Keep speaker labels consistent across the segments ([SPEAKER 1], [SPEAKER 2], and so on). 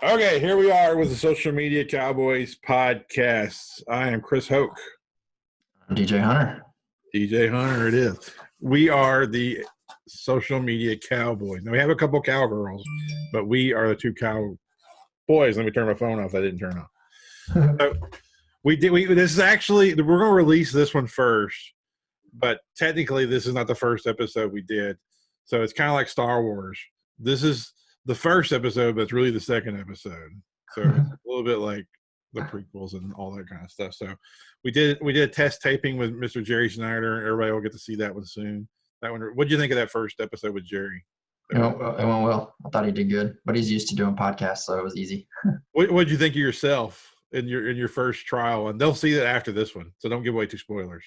[SPEAKER 1] Okay, here we are with the Social Media Cowboys podcast. I am Chris Hoke.
[SPEAKER 2] I'm DJ Hunter.
[SPEAKER 1] DJ Hunter, it is. We are the Social Media Cowboys. Now, we have a couple cowgirls, but we are the two cowboys. Let me turn my phone off. I didn't turn off. So this is actually, we're going to release this one first, but technically this is not the first episode we did. So it's kind of like Star Wars. This is the first episode, but it's really the second episode. So it's a little bit like the prequels and all that kind of stuff. So we did a test taping with Mr. Jerry Schneider. Everybody will get to see that one soon. That one. What did you think of that first episode with Jerry?
[SPEAKER 2] It went well. I thought he did good, but he's used to doing podcasts, so it was easy.
[SPEAKER 1] What did you think of yourself in your first trial? And they'll see that after this one, so don't give away two spoilers.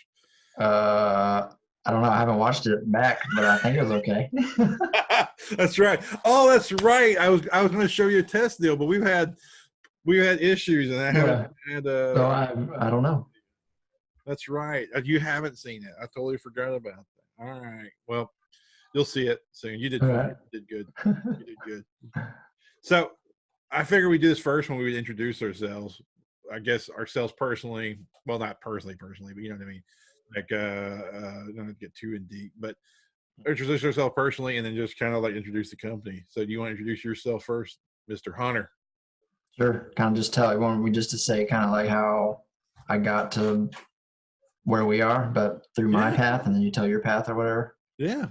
[SPEAKER 2] I don't know. I haven't watched it back, but I think it was okay.
[SPEAKER 1] That's right. Oh, that's right. I was going to show you a test deal, but we've had issues, and I haven't had.
[SPEAKER 2] So I don't know.
[SPEAKER 1] That's right. You haven't seen it. I totally forgot about that. All right. Well, you'll see it soon. You did fine.
[SPEAKER 2] Right.
[SPEAKER 1] You did good. You did good. So I figured we'd do this first when we would introduce ourselves. I guess ourselves personally. Well, not personally, but you know what I mean. Like, don't get too in deep, but introduce yourself personally, and then just kind of like introduce the company. So, do you want to introduce yourself first, Mr. Hunter?
[SPEAKER 2] Sure. Kind of just tell everyone to say kind of like how I got to where we are, but through my path, and then you tell your path or whatever.
[SPEAKER 1] Yeah.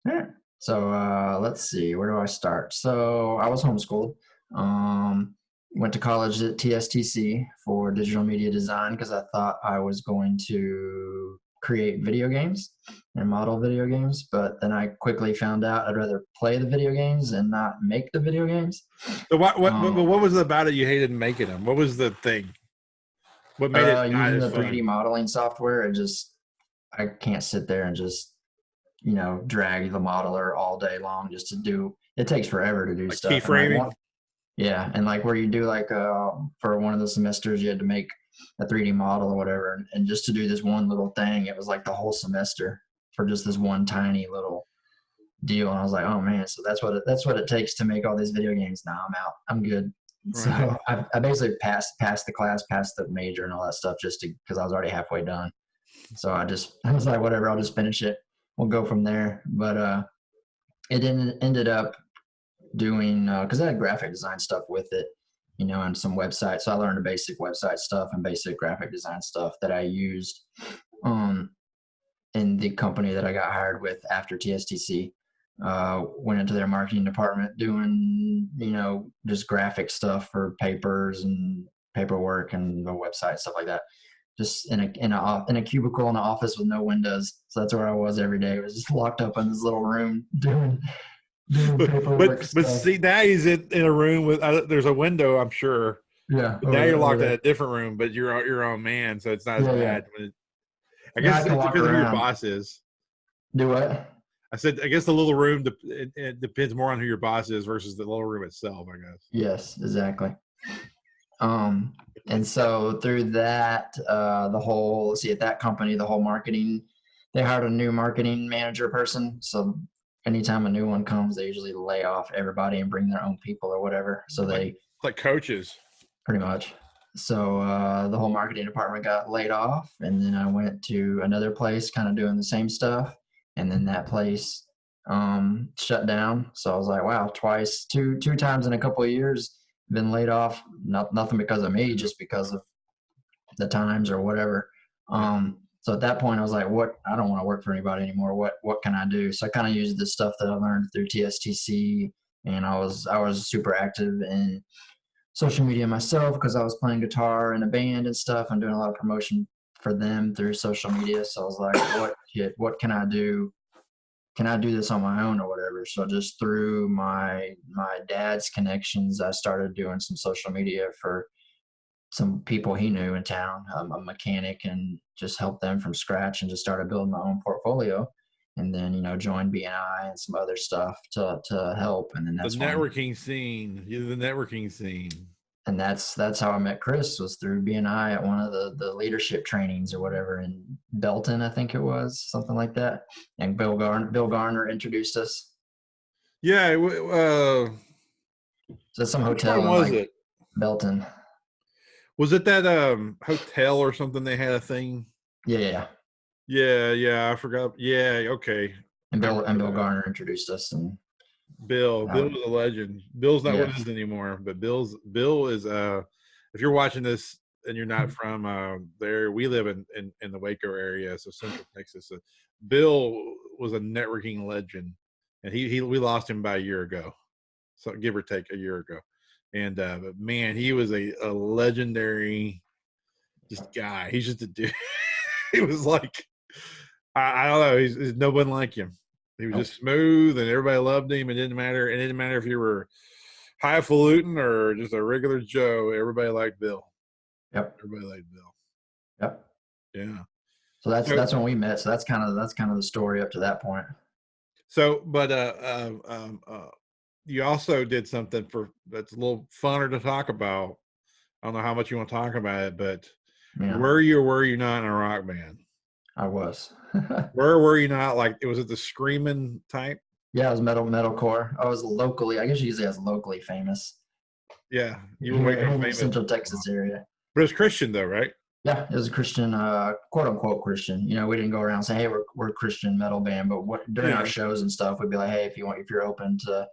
[SPEAKER 2] Yeah. So let's see. Where do I start? So I was homeschooled. Went to college at TSTC for digital media design because I thought I was going to create video games and model video games. But then I quickly found out I'd rather play the video games and not make the video games.
[SPEAKER 1] So what was it about it you hated making them? What was the thing? What made it not
[SPEAKER 2] using
[SPEAKER 1] as
[SPEAKER 2] the 3D
[SPEAKER 1] fun?
[SPEAKER 2] modeling software? I can't sit there and just drag the modeler all day long just to do. It takes forever to do
[SPEAKER 1] Like
[SPEAKER 2] stuff.
[SPEAKER 1] keyframing?
[SPEAKER 2] Yeah, and like where you do for one of the semesters, you had to make a 3D model or whatever, and just to do this one little thing, it was like the whole semester for just this one tiny little deal. And I was like, oh man, so that's what it takes to make all these video games. Now I'm out. I'm good.
[SPEAKER 1] Right.
[SPEAKER 2] So I basically passed the class, passed the major and all that stuff just because I was already halfway done. So I was like, whatever, I'll just finish it. We'll go from there. But it ended up doing because I had graphic design stuff with it, and some websites. So I learned the basic website stuff and basic graphic design stuff that I used in the company that I got hired with after TSTC. Went into their marketing department doing, just graphic stuff for papers and paperwork and the website, stuff like that. Just in a cubicle in an office with no windows. So that's where I was every day. I was just locked up in this little room doing
[SPEAKER 1] but see, now he's in a room with there's a window, I'm sure.
[SPEAKER 2] Yeah.
[SPEAKER 1] But now you're locked in a different room, but you're your own man, so it's not as bad. I guess it depends on who your boss is.
[SPEAKER 2] Do what?
[SPEAKER 1] I said, I guess the little room it depends more on who your boss is versus the little room itself, I guess.
[SPEAKER 2] Yes, exactly. And so through that, at that company, the whole marketing, they hired a new marketing manager person. So anytime a new one comes, they usually lay off everybody and bring their own people or whatever. So
[SPEAKER 1] like coaches.
[SPEAKER 2] Pretty much. So the whole marketing department got laid off, and then I went to another place kind of doing the same stuff. And then that place shut down. So I was like, wow, two times in a couple of years, been laid off. Nothing because of me, just because of the times or whatever. So at that point, I was like, I don't want to work for anybody anymore. What can I do? So I kind of used the stuff that I learned through TSTC, and I was super active in social media myself because I was playing guitar in a band and stuff. I'm doing a lot of promotion for them through social media. So I was like, what can I do? Can I do this on my own or whatever? So just through my dad's connections, I started doing some social media for some people he knew in town, a mechanic, and just helped them from scratch and just started building my own portfolio. And then, joined BNI and some other stuff to help. And then that's
[SPEAKER 1] the networking scene. You're the networking scene.
[SPEAKER 2] And that's how I met Chris, was through BNI at one of the leadership trainings or whatever in Belton, I think it was, something like that. And Bill Garner introduced us.
[SPEAKER 1] Yeah,
[SPEAKER 2] So some
[SPEAKER 1] Which
[SPEAKER 2] hotel
[SPEAKER 1] one
[SPEAKER 2] in
[SPEAKER 1] was
[SPEAKER 2] like
[SPEAKER 1] it?
[SPEAKER 2] Belton.
[SPEAKER 1] Was it that hotel or something? They had a thing.
[SPEAKER 2] Yeah, yeah, yeah.
[SPEAKER 1] Yeah, I forgot. Yeah, okay.
[SPEAKER 2] And
[SPEAKER 1] I
[SPEAKER 2] Bill
[SPEAKER 1] remember that.
[SPEAKER 2] Garner introduced us, and
[SPEAKER 1] Bill
[SPEAKER 2] um,
[SPEAKER 1] was a legend. Bill's not with
[SPEAKER 2] yes,
[SPEAKER 1] us anymore, but Bill is if you're watching this and you're not from there, we live in the Waco area, so Central Texas. So Bill was a networking legend, and he we lost him by a year ago, so give or take a year ago. And but man, he was a legendary just guy. He's just a dude. He was like I don't know. He's no one like him. He was
[SPEAKER 2] nope,
[SPEAKER 1] just smooth, and everybody loved him. It didn't matter. It didn't matter if you were highfalutin or just a regular Joe. Everybody liked Bill.
[SPEAKER 2] yep,
[SPEAKER 1] Everybody liked Bill.
[SPEAKER 2] yep.
[SPEAKER 1] Yeah.
[SPEAKER 2] So
[SPEAKER 1] So,
[SPEAKER 2] that's when we met. So that's kind of the story up to that point.
[SPEAKER 1] but you also did something for that's a little funner to talk about. I don't know how much you want to talk about it, but
[SPEAKER 2] Yeah,
[SPEAKER 1] were you or were you not in a rock band?
[SPEAKER 2] I was.
[SPEAKER 1] Where were you not? Like, was it the screaming type?
[SPEAKER 2] Yeah, I was metalcore. I was locally, I guess you could say I was locally famous
[SPEAKER 1] Yeah, you were
[SPEAKER 2] here
[SPEAKER 1] Waco
[SPEAKER 2] in the
[SPEAKER 1] famous,
[SPEAKER 2] Central Texas area.
[SPEAKER 1] but it's Christian though, right?
[SPEAKER 2] Yeah, it was a Christian, quote unquote Christian. You know, we didn't go around saying, "Hey, we're a Christian metal band," but what during our
[SPEAKER 1] Yeah,
[SPEAKER 2] shows and stuff, we'd be like, "Hey, if you're open to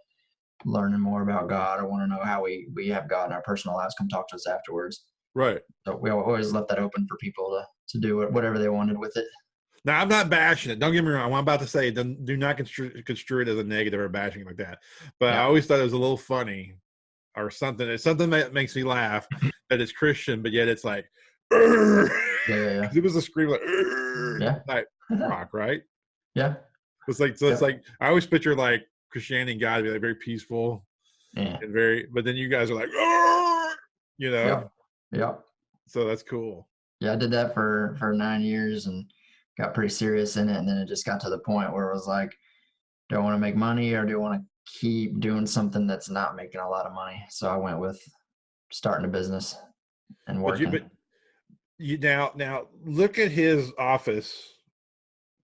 [SPEAKER 2] learning more about God or want to know how we have God in our personal lives, come talk to us afterwards."
[SPEAKER 1] right.
[SPEAKER 2] So we always left that open for people to do whatever they wanted with it.
[SPEAKER 1] Now, I'm not bashing it. Don't get me wrong. What I'm about to say, do not construe it as a negative or bashing like that. But I
[SPEAKER 2] Yeah,
[SPEAKER 1] always thought it was a little funny or something. It's something that makes me laugh that it's Christian, but yet it's like, because
[SPEAKER 2] yeah, yeah, yeah,
[SPEAKER 1] it was a scream like,
[SPEAKER 2] yeah,
[SPEAKER 1] type rock, right?
[SPEAKER 2] yeah,
[SPEAKER 1] It's like, so it's
[SPEAKER 2] yep,
[SPEAKER 1] like, I always picture like Christianity and God to be like very peaceful
[SPEAKER 2] yeah,
[SPEAKER 1] and very, but then you guys are like, you know,
[SPEAKER 2] yep, yep.
[SPEAKER 1] so that's cool.
[SPEAKER 2] Yeah, I did that for 9 years and got pretty serious in it, and then it just got to the point where it was like, do I want to make money or do I want to keep doing something that's not making a lot of money? So I went with starting a business and
[SPEAKER 1] But
[SPEAKER 2] working.
[SPEAKER 1] you now look at his office,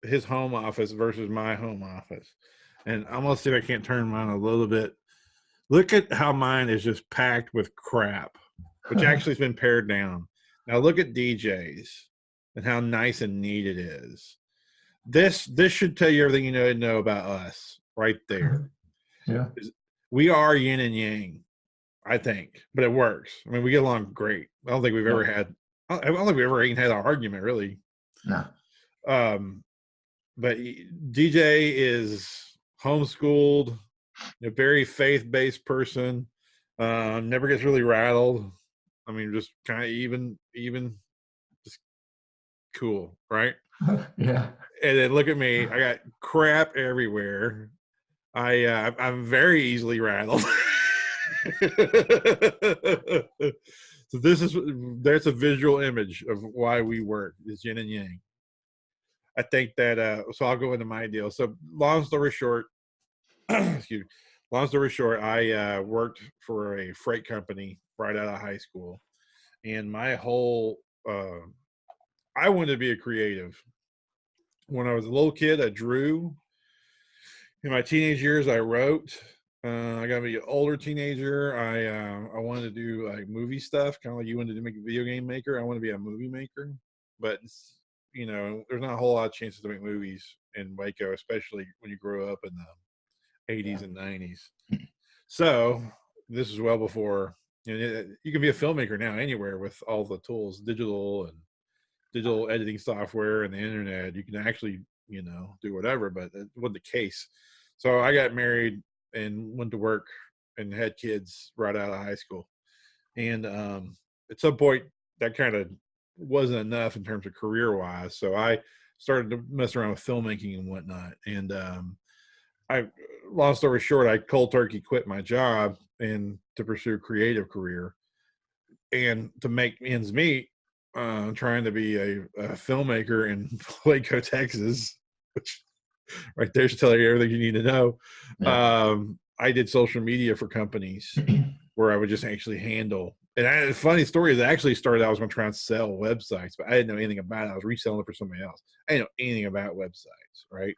[SPEAKER 1] his home office versus my home office. And I'm gonna see if I can't turn mine a little bit. Look at how mine is just packed with crap, which actually has been pared down. Now look at DJ's and how nice and neat it is. This should tell you everything you need to know about us right there.
[SPEAKER 2] Yeah.
[SPEAKER 1] We are yin and yang, I think, but it works. I mean, we get along great. I don't think we've ever
[SPEAKER 2] Yep.
[SPEAKER 1] had. I don't think we ever even had an argument really.
[SPEAKER 2] No.
[SPEAKER 1] Um, but DJ is homeschooled, a very faith-based person. Never gets really rattled. I mean, just kind of even, just cool, right?
[SPEAKER 2] Yeah.
[SPEAKER 1] And then look at me. I got crap everywhere. I'm very easily rattled. So that's a visual image of why we work. Is yin and yang. I think that so I'll go into my deal. So long story short, excuse me. Long story short, I worked for a freight company right out of high school, and my whole I wanted to be a creative. When I was a little kid, I drew. In my teenage years, I wrote. I got to be an older teenager. I wanted to do like movie stuff, kind of like you wanted to make a video game maker. I want to be a movie maker, but there's not a whole lot of chances to make movies in Waco, especially when you grow up in the
[SPEAKER 2] Yeah.
[SPEAKER 1] 80s and 90s. So this is well before you can be a filmmaker now anywhere with all the tools, digital editing software and the internet. You can actually do whatever, but that wasn't the case. So I got married and went to work and had kids right out of high school. And at some point, that kind of wasn't enough in terms of career wise. So I started to mess around with filmmaking and whatnot. And I, long story short, I cold turkey quit my job and to pursue a creative career and to make ends meet. Trying to be a filmmaker in Waco, Texas, which right there should tell you everything you need to know.
[SPEAKER 2] Yeah.
[SPEAKER 1] I did social media for companies where I would just actually handle. And the funny story is, I actually started. I was going to try and sell websites, but I didn't know anything about it. I was reselling it for somebody else. I didn't know anything about websites, right?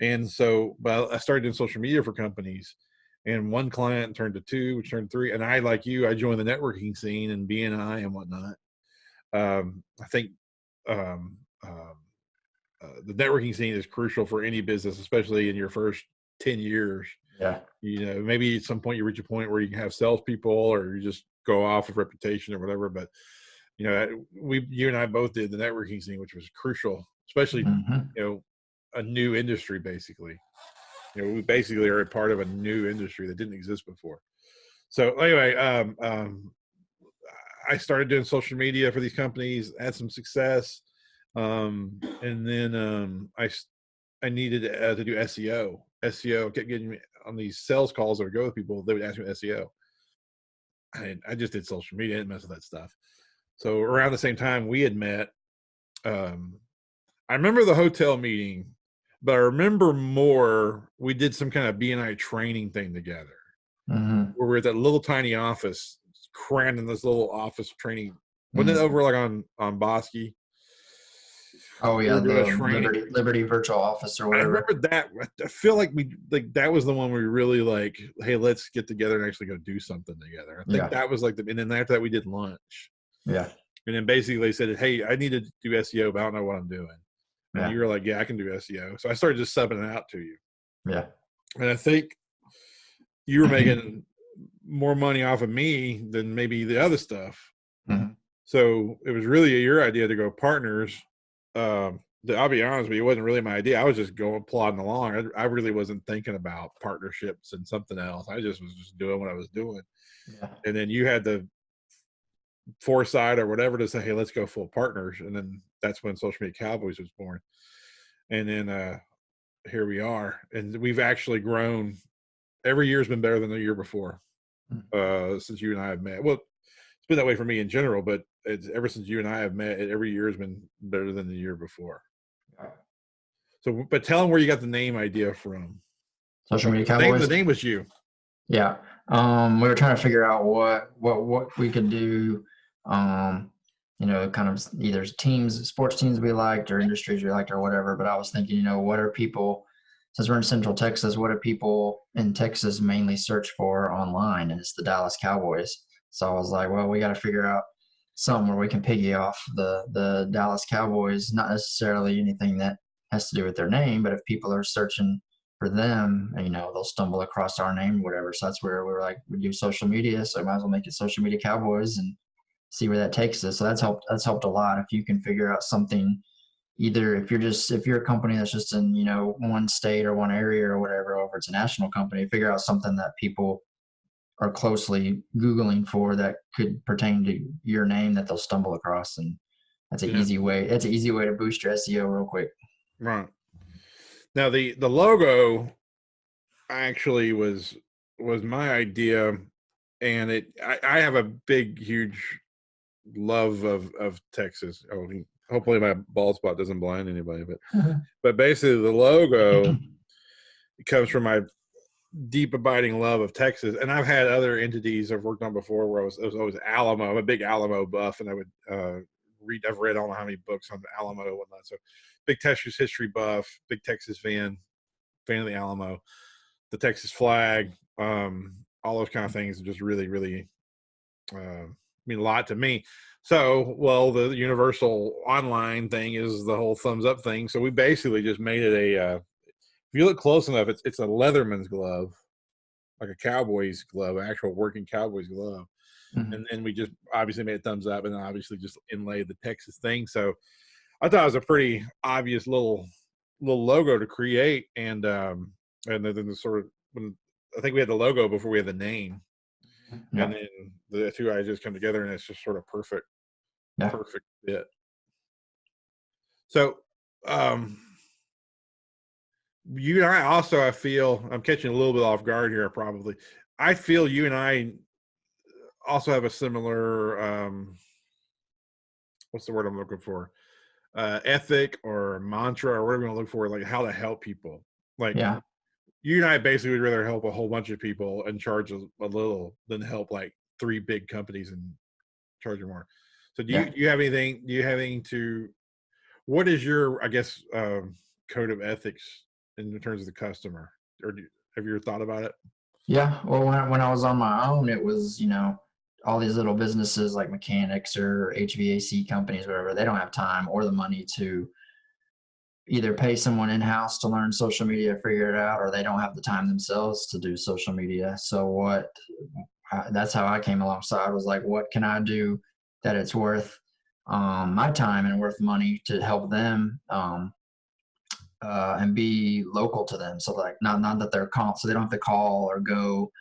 [SPEAKER 1] And so, but I started doing social media for companies, and one client turned to two, which turned to three. And I, like you, I joined the networking scene and BNI and whatnot. I think um, um, the networking scene is crucial for any business, especially in your first 10 years.
[SPEAKER 2] Yeah.
[SPEAKER 1] You know, maybe at some point you reach a point where you can have salespeople or you just go off of reputation or whatever. But, you know, you and I both did the networking scene, which was crucial, especially, you know, a new industry, basically. You know, we basically are a part of a new industry that didn't exist before. So anyway, I started doing social media for these companies, had some success. And then I needed to do SEO. SEO kept getting me on these sales calls that would go with people. They would ask me SEO. I just did social media. I didn't mess with that stuff. So around the same time we had met, I remember the hotel meeting, but I remember more, we did some kind of BNI training thing together. Where we were at that little tiny office, crammed in this little office training. Wasn't it over like on Bosque?
[SPEAKER 2] Oh yeah, the Liberty Virtual Office or whatever.
[SPEAKER 1] I remember that. I feel like that was the one where we really like, hey, let's get together and actually go do something together. I think that was like and then after that we did lunch.
[SPEAKER 2] Yeah.
[SPEAKER 1] And then basically they said, hey, I need to do SEO, but I don't know what I'm doing. And you were like, yeah, I can do SEO. So I started just subbing it out to you.
[SPEAKER 2] Yeah.
[SPEAKER 1] And I think you were making more money off of me than maybe the other stuff. So it was really your idea to go partners. I'll be honest with you, it wasn't really my idea. I was just going plodding along. I really wasn't thinking about partnerships and something else. I just was just doing what I was doing. Yeah. And then you had the foresight or whatever to say, hey, let's go full partners. And then that's when Social Media Cowboys was born. And then here we are. And we've actually grown. Every year has been better than the year before since you and I have met. Well, it's been that way for me in general, but it's ever since you and I have met, every year has been better than the year before. So, but tell them where you got the name idea from.
[SPEAKER 2] Social Media Cowboys.
[SPEAKER 1] The name was you.
[SPEAKER 2] Yeah. We were trying to figure out what we could do. You know, kind of either sports teams we liked or industries we liked or whatever. But I was thinking, you know, what are people, since we're in Central Texas, what do people in Texas mainly search for online? And it's the Dallas Cowboys. So I was like, well, we got to figure out something where we can piggy off the Dallas Cowboys, not necessarily anything that has to do with their name, but if people are searching for them, you know, they'll stumble across our name or whatever. So that's where we were like, we do social media, so I might as well make it Social Media Cowboys and see where that takes us. So that's helped a lot. If you can figure out something, either if you're a company that's just in, you know, one state or one area or whatever, or if it's a national company, figure out something that people are closely Googling for that could pertain to your name that they'll stumble across. And that's an easy way. That's an easy way to boost your SEO real quick.
[SPEAKER 1] Right. Now the logo actually was my idea, and I have a big, huge love of Texas. Oh, hopefully my bald spot doesn't blind anybody, but basically the logo comes from my deep abiding love of Texas. And I've had other entities I've worked on before where it was always Alamo. I'm a big Alamo buff, and I would I've read I don't know how many books on Alamo and whatnot. So big Texas history buff, big Texas fan of the Alamo, the Texas flag, all those kind of things just really, really mean a lot to me. So, well, the universal online thing is the whole thumbs up thing. So we basically just made it if you look close enough, it's a Leatherman's glove, like a Cowboys glove, actual working Cowboys glove. And then we just obviously made a thumbs up, and then obviously just inlaid the Texas thing. So I thought it was a pretty obvious little logo to create. And then the sort of, when I think we had the logo before we had the name, and then the two ideas just come together, and it's just sort of perfect fit. So you and I also, I feel, I'm catching a little bit off guard here probably. I feel you and I also have a similar what's the word I'm looking for? Ethic or mantra or whatever you want to look for, like how to help people. Like you and I basically would rather help a whole bunch of people and charge a little than help like 3 big companies and charge them more. So do you have anything to, what is your, I guess, code of ethics in terms of the customer? Or have you ever thought about it?
[SPEAKER 2] Yeah. Well, when I was on my own, it was, all these little businesses like mechanics or HVAC companies, whatever, they don't have time or the money to either pay someone in house to learn social media, figure it out, or they don't have the time themselves to do social media. So that's how I came alongside, was like, what can I do that it's worth my time and worth money to help them, and be local to them. So like not that they're call, so they don't have to call or go,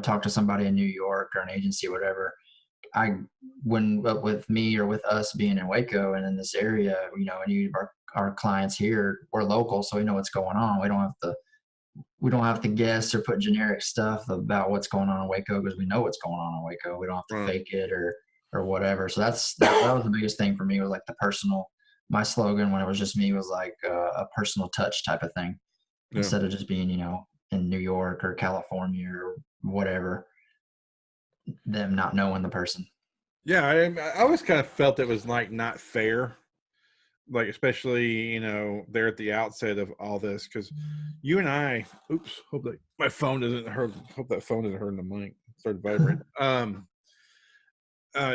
[SPEAKER 2] talk to somebody in New York or an agency, whatever. I when with me or with us being in Waco and in this area, any of our clients here, we're local, so we know what's going on. We don't have to guess or put generic stuff about what's going on in Waco, because we know what's going on in Waco. We don't have to
[SPEAKER 1] Right.
[SPEAKER 2] fake it or whatever. So that was the biggest thing for me, was like the personal. My slogan when it was just me was like a personal touch type of thing,
[SPEAKER 1] Yeah.
[SPEAKER 2] instead of just being in New York or California or whatever, them not knowing the person.
[SPEAKER 1] Yeah. I always kind of felt it was like not fair, like especially there at the outset of all this, because you and I, oops, hope that my phone doesn't hurt. Hope that phone isn't hurting the mic. It started vibrating.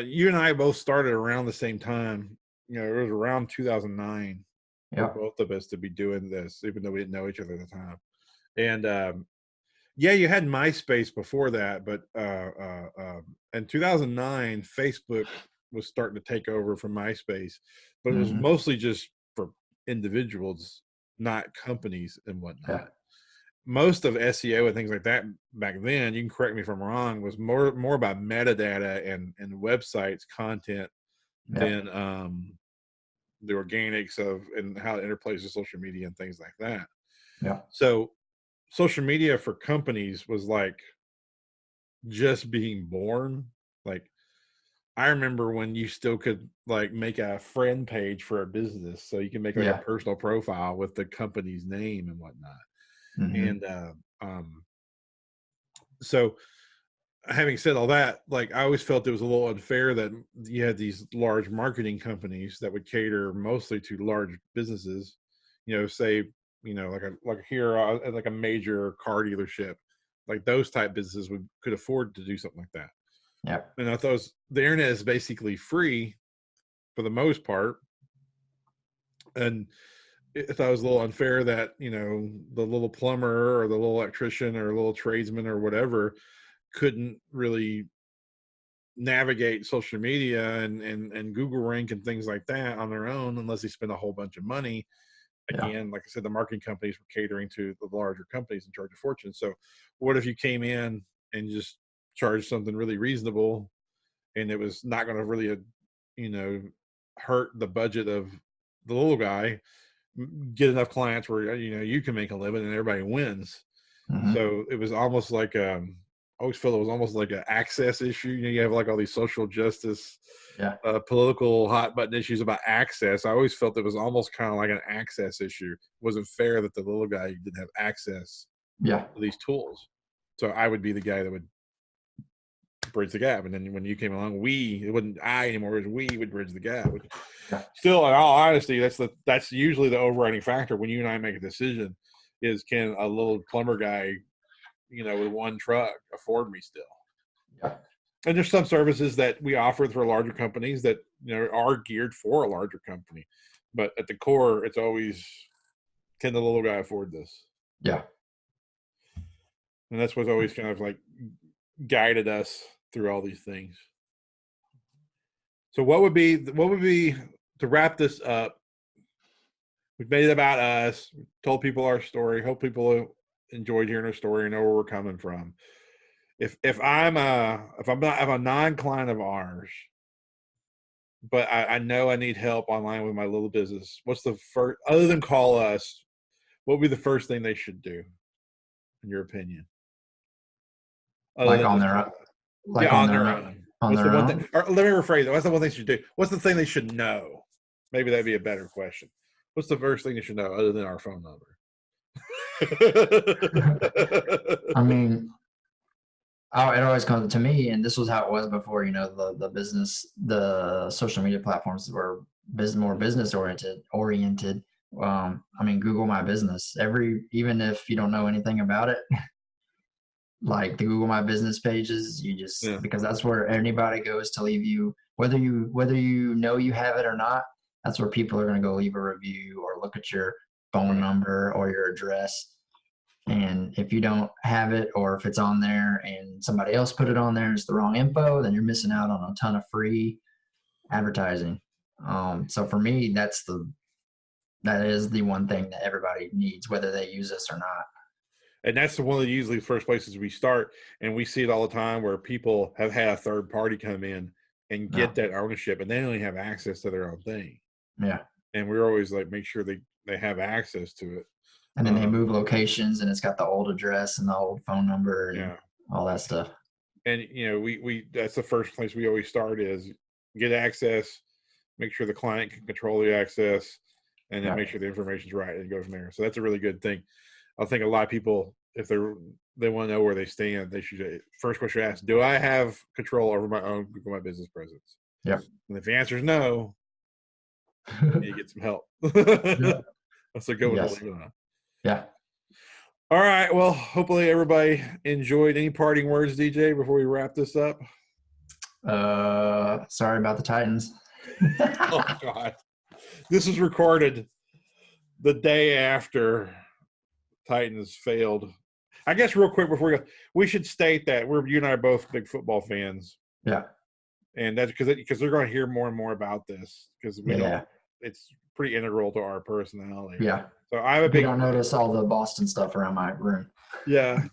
[SPEAKER 1] You and I both started around the same time. It was around 2009 for
[SPEAKER 2] Yeah.
[SPEAKER 1] both of us to be doing this, even though we didn't know each other at the time. And yeah, you had MySpace before that, but in 2009, Facebook was starting to take over from MySpace, but it was
[SPEAKER 2] Hmm.
[SPEAKER 1] mostly just for individuals, not companies and whatnot.
[SPEAKER 2] Yeah.
[SPEAKER 1] Most of SEO and things like that back then, you can correct me if I'm wrong, was more about metadata and websites content
[SPEAKER 2] Yeah.
[SPEAKER 1] than the organics of and how it interplays with social media and things like that.
[SPEAKER 2] Yeah.
[SPEAKER 1] So social media for companies was like just being born. Like I remember when you still could like make a friend page for a business, so you can make like a
[SPEAKER 2] Yeah.
[SPEAKER 1] personal profile with the company's name and whatnot.
[SPEAKER 2] Hmm.
[SPEAKER 1] And um, so having said all that, like I always felt it was a little unfair that you had these large marketing companies that would cater mostly to large businesses. Say like here like a major car dealership, like those type businesses could afford to do something like that.
[SPEAKER 2] Yeah.
[SPEAKER 1] And I thought the internet is basically free for the most part, and I thought it was a little unfair that the little plumber or the little electrician or little tradesman or whatever couldn't really navigate social media and Google rank and things like that on their own unless they spend a whole bunch of money.
[SPEAKER 2] Yeah.
[SPEAKER 1] Again, like I said, the marketing companies were catering to the larger companies and charge a fortune. So what if you came in and just charged something really reasonable, and it was not going to really you know hurt the budget of the little guy, get enough clients where you can make a living and everybody wins.
[SPEAKER 2] Hmm.
[SPEAKER 1] So it was almost like I always feel it was almost like an access issue. You have like all these social justice,
[SPEAKER 2] Yeah.
[SPEAKER 1] political hot button issues about access. I always felt it was almost kind of like an access issue. It wasn't fair that the little guy didn't have access
[SPEAKER 2] Yeah.
[SPEAKER 1] to these tools. So I would be the guy that would bridge the gap. And then when you came along, it wasn't I anymore, it was we would bridge the gap. Which
[SPEAKER 2] Yeah.
[SPEAKER 1] still, in all honesty, that's usually the overriding factor when you and I make a decision is, can a little plumber guy, with one truck afford me still?
[SPEAKER 2] Yeah.
[SPEAKER 1] And there's some services that we offer for larger companies that are geared for a larger company, but at the core, it's always, can the little guy afford this?
[SPEAKER 2] Yeah.
[SPEAKER 1] And that's what's always kind of like guided us through all these things. So what would be to wrap this up? We've made it about us. We told people our story. Hope people enjoyed hearing our story and know where we're coming from. If I'm a non-client of ours, but I know I need help online with my little business, what's the first, other than call us, what would be the first thing they should do, in your opinion? Other
[SPEAKER 2] Like
[SPEAKER 1] than
[SPEAKER 2] on
[SPEAKER 1] just
[SPEAKER 2] their
[SPEAKER 1] call
[SPEAKER 2] own,
[SPEAKER 1] us. Yeah,
[SPEAKER 2] like on
[SPEAKER 1] on
[SPEAKER 2] their
[SPEAKER 1] their
[SPEAKER 2] own,
[SPEAKER 1] own.
[SPEAKER 2] on
[SPEAKER 1] What's the
[SPEAKER 2] their
[SPEAKER 1] one thing,
[SPEAKER 2] own.
[SPEAKER 1] or let me rephrase it. What's the one thing they should do? What's the thing they should know? Maybe that'd be a better question. What's the first thing they should know other than our phone number?
[SPEAKER 2] I mean, it always comes to me, and this was how it was before. The social media platforms were more business oriented. I mean, Google My Business. Even if you don't know anything about it, like the Google My Business pages. You
[SPEAKER 1] Yeah.
[SPEAKER 2] just because that's where anybody goes to leave you, whether you know you have it or not. That's where people are going to go leave a review or look at your phone
[SPEAKER 1] Right.
[SPEAKER 2] number or your address. And if you don't have it, or if it's on there and somebody else put it on there and it's the wrong info, then you're missing out on a ton of free advertising. So for me, that is the one thing that everybody needs, whether they use us or not.
[SPEAKER 1] And that's one of the usually first places we start. And we see it all the time where people have had a third party come in and get
[SPEAKER 2] Yeah.
[SPEAKER 1] that ownership, and they only have access to their own thing.
[SPEAKER 2] Yeah.
[SPEAKER 1] And we're always like, make sure they have access to it.
[SPEAKER 2] And then they move locations and it's got the old address and the old phone number and
[SPEAKER 1] Yeah.
[SPEAKER 2] all that stuff.
[SPEAKER 1] And, we that's the first place we always start is get access, make sure the client can control the access, and then
[SPEAKER 2] Yeah.
[SPEAKER 1] make sure the information's right and go from there. So that's a really good thing. I think a lot of people, if they want to know where they stand, they should first question ask, do I have control over my own Google My Business presence?
[SPEAKER 2] Yep.
[SPEAKER 1] And if the answer is no, you get some help.
[SPEAKER 2] Yep.
[SPEAKER 1] That's a good one to
[SPEAKER 2] Yes.
[SPEAKER 1] leave on.
[SPEAKER 2] Yeah.
[SPEAKER 1] All right. Well, hopefully everybody enjoyed. Any parting words, DJ, before we wrap this up?
[SPEAKER 2] Sorry about the Titans.
[SPEAKER 1] Oh God, this was recorded the day after Titans failed. I guess real quick before we go, we should state that you and I are both big football fans.
[SPEAKER 2] Yeah.
[SPEAKER 1] And that's because they're going to hear more and more about this because it's pretty integral to our personality.
[SPEAKER 2] Yeah.
[SPEAKER 1] So I'm a
[SPEAKER 2] big. You don't notice all the Boston stuff around my room.
[SPEAKER 1] Yeah.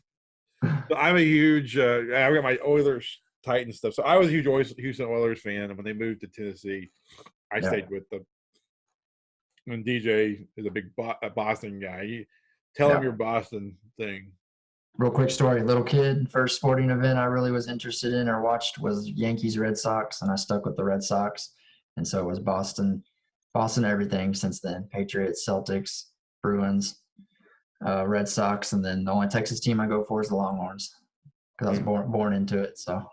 [SPEAKER 1] So I'm a huge. I've got my Oilers Titans stuff. So I was a huge Houston Oilers fan, and when they moved to Tennessee, I stayed with them. And DJ is a big Boston guy. Tell him your Boston thing.
[SPEAKER 2] Real quick story. Little kid, first sporting event I really was interested in or watched was Yankees Red Sox, and I stuck with the Red Sox. And so it was Boston everything since then. Patriots, Celtics, Bruins, Red Sox, and then the only Texas team I go for is the Longhorns because I was born into it. So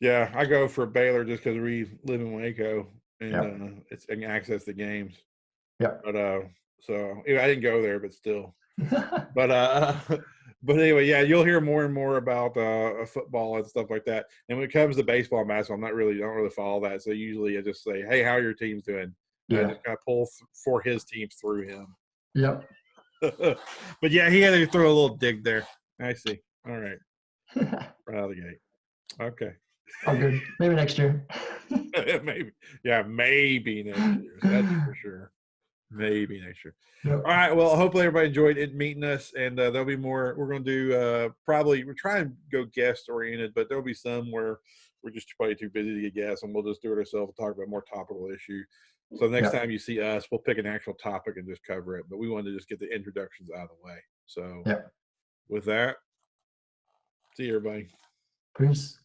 [SPEAKER 1] yeah, I go for Baylor just because we live in Waco and I can access the games.
[SPEAKER 2] Yeah.
[SPEAKER 1] But so I didn't go there, but still. But anyway, yeah, you'll hear more and more about football and stuff like that. And when it comes to baseball and basketball, I don't really follow that. So usually I just say, "Hey, how are your teams doing?" And I just kind of pull for his teams through him.
[SPEAKER 2] Yep.
[SPEAKER 1] But yeah, he had to throw a little dig there. I see. All right. Right out of the gate. Okay.
[SPEAKER 2] Oh, good. Maybe next year.
[SPEAKER 1] Maybe. Yeah, maybe next year. That's for sure. Maybe next year. Yep. All right. Well, hopefully everybody enjoyed it meeting us, and there'll be more. We're going to do probably. We're trying to go guest oriented, but there'll be some where we're just probably too busy to get guests, and we'll just do it ourselves and talk about more topical issue. So next time you see us, we'll pick an actual topic and just cover it. But we wanted to just get the introductions out of the way. So with that, see you, everybody.
[SPEAKER 2] Peace.